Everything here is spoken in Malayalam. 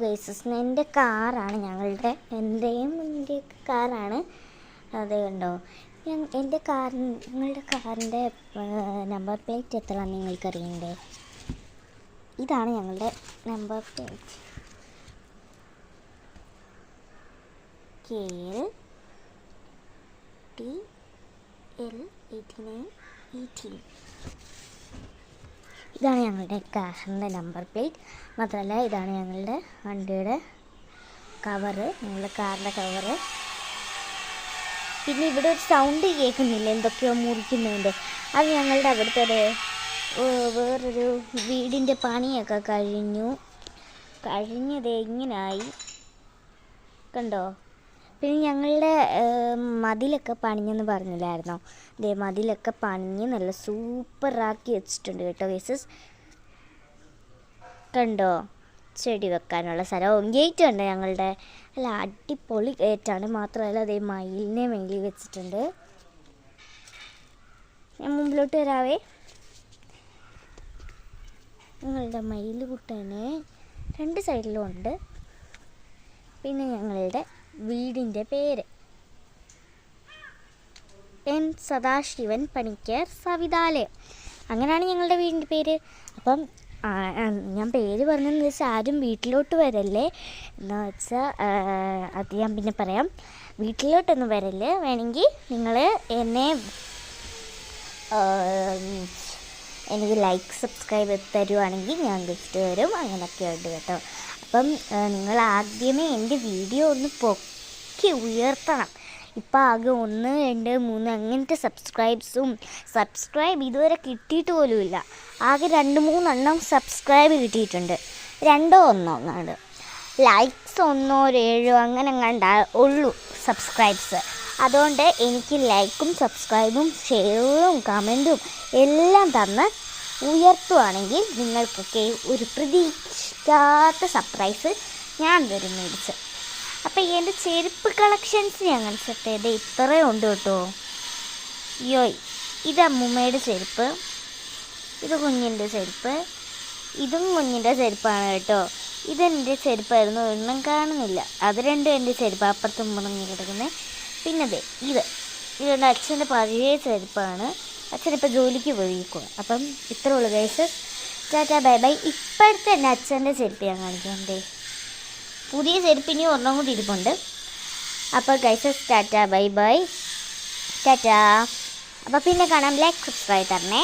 ഗൈസസ്, എൻ്റെ കാറാണ് എൻ്റെയും കാറാണ്. അത് കണ്ടോ, നിങ്ങളുടെ കാറിൻ്റെ നമ്പർ പ്ലേറ്റ് എത്രയാണെന്ന് നിങ്ങൾക്കറിയണ്ടേ? ഇതാണ് ഞങ്ങളുടെ നമ്പർ പ്ലേറ്റ്. KLTL8918. ഇതാണ് ഞങ്ങളുടെ കാറിൻ്റെ നമ്പർ പ്ലേറ്റ്. മാത്രമല്ല ഇതാണ് ഞങ്ങളുടെ വണ്ടിയുടെ കവറ്, ഞങ്ങളുടെ കാറിൻ്റെ കവറ്. പിന്നെ ഇവിടെ ഒരു സൗണ്ട് കേൾക്കുന്നില്ല, എന്തൊക്കെയോ മുറിക്കുന്നുണ്ട്. അത് ഞങ്ങളുടെ അവിടുത്തെ വേറൊരു വീടിൻ്റെ പണിയൊക്കെ കഴിഞ്ഞത് ഇങ്ങനായി കണ്ടോ. പിന്നെ ഞങ്ങളുടെ മതിലൊക്കെ പണിഞ്ഞെന്ന് പറഞ്ഞില്ലായിരുന്നോ? മതിലൊക്കെ പണിഞ്ഞ് നല്ല സൂപ്പറാക്കി വെച്ചിട്ടുണ്ട് കേട്ടോ ഗൈസസ്. കണ്ടോ, ചെടി വെക്കാനുള്ള സ്ഥലവും ഗേറ്റ് ഉണ്ട് ഞങ്ങളുടെ. നല്ല അടിപൊളി ഗേറ്റാണ്. മാത്രമല്ല മയിലിനെ മേലി വെച്ചിട്ടുണ്ട്. ഞാൻ മുമ്പിലോട്ട് വരാവേ. ഞങ്ങളുടെ മയിൽ കുട്ടനെ 2 സൈഡിലും ഉണ്ട്. പിന്നെ ഞങ്ങളുടെ വീടിൻ്റെ പേര് എൻ സദാശിവൻ പണിക്കർ സവിതാലയം, അങ്ങനെയാണ് ഞങ്ങളുടെ വീടിൻ്റെ പേര്. അപ്പം ഞാൻ പേര് പറഞ്ഞതെന്ന് വെച്ചാൽ ആരും വീട്ടിലോട്ട് വരല്ലേ എന്ന് വെച്ചാൽ അത് ഞാൻ പിന്നെ പറയാം. വീട്ടിലോട്ടൊന്നും വരല്ലേ. വേണമെങ്കിൽ നിങ്ങൾ എനിക്ക് ലൈക്ക് സബ്സ്ക്രൈബ് തരുവാണെങ്കിൽ ഞാൻ ഗിഫ്റ്റ് തരും. അങ്ങനെയൊക്കെ ഉണ്ട് കേട്ടോ. അപ്പം നിങ്ങൾ ആദ്യമേ എൻ്റെ വീഡിയോ ഒന്ന് പൊക്കി ഉയർത്തണം. ഇപ്പം ആകെ 1, 2, 3 അങ്ങനത്തെ സബ്സ്ക്രൈബ് ഇതുവരെ കിട്ടിയിട്ട് പോലുമില്ല. ആകെ 2-3 എണ്ണം സബ്സ്ക്രൈബ് കിട്ടിയിട്ടുണ്ട്. 2 or 1 ലൈക്സ് 1 or 7 അങ്ങനെ ഉള്ളൂ സബ്സ്ക്രൈബ്സ്. അതുകൊണ്ട് എനിക്ക് ലൈക്കും സബ്സ്ക്രൈബും ഷെയറും കമൻറ്റും എല്ലാം തന്ന് ഉയർത്തുവാണെങ്കിൽ നിങ്ങൾക്കൊക്കെ ഒരു പ്രതീക്ഷിക്കാത്ത സർപ്രൈസ് ഞാൻ തരും മേടിച്ച്. അപ്പോൾ എൻ്റെ ചെരുപ്പ് കളക്ഷൻസ് ഞാൻ കാണിച്ചിട്ട് ഇത്രയും ഉണ്ട് കേട്ടോ. ഇത് അമ്മൂമ്മയുടെ ചെരുപ്പ്, ഇത് കുഞ്ഞിൻ്റെ ചെരുപ്പ്, ഇതും കുഞ്ഞിൻ്റെ ചെരുപ്പാണ് കേട്ടോ. ഇതെൻ്റെ ചെരുപ്പായിരുന്നു, ഒന്നും കാണുന്നില്ല. അത് 2 എൻ്റെ ചെരുപ്പ്, അപ്പുറത്തും മുടങ്ങി കിടക്കുന്നത്. പിന്നെ ഇതെൻ്റെ അച്ഛൻ്റെ പഴയ ചെരുപ്പാണ്. അച്ഛനിപ്പോൾ ജോലിക്ക് പോയിരിക്കും. അപ്പം ഇത്രേ ഉള്ളൂ ഗൈസസ്. Tata bye bye. ഇപ്പോഴത്തെ എൻ്റെ അച്ഛൻ്റെ ചെരുപ്പ് ഞാൻ കാണിക്കണ്ടേ. പുതിയ ചെരുപ്പിനി 1 കൂടി ഇരിപ്പുണ്ട്. അപ്പോൾ ഗൈസസ് ടാറ്റാ ബൈ ബൈ. ടാറ്റാ. അപ്പോൾ പിന്നെ കാണാം. ലൈക്ക് സബ്സ്ക്രൈബ് തരണേ.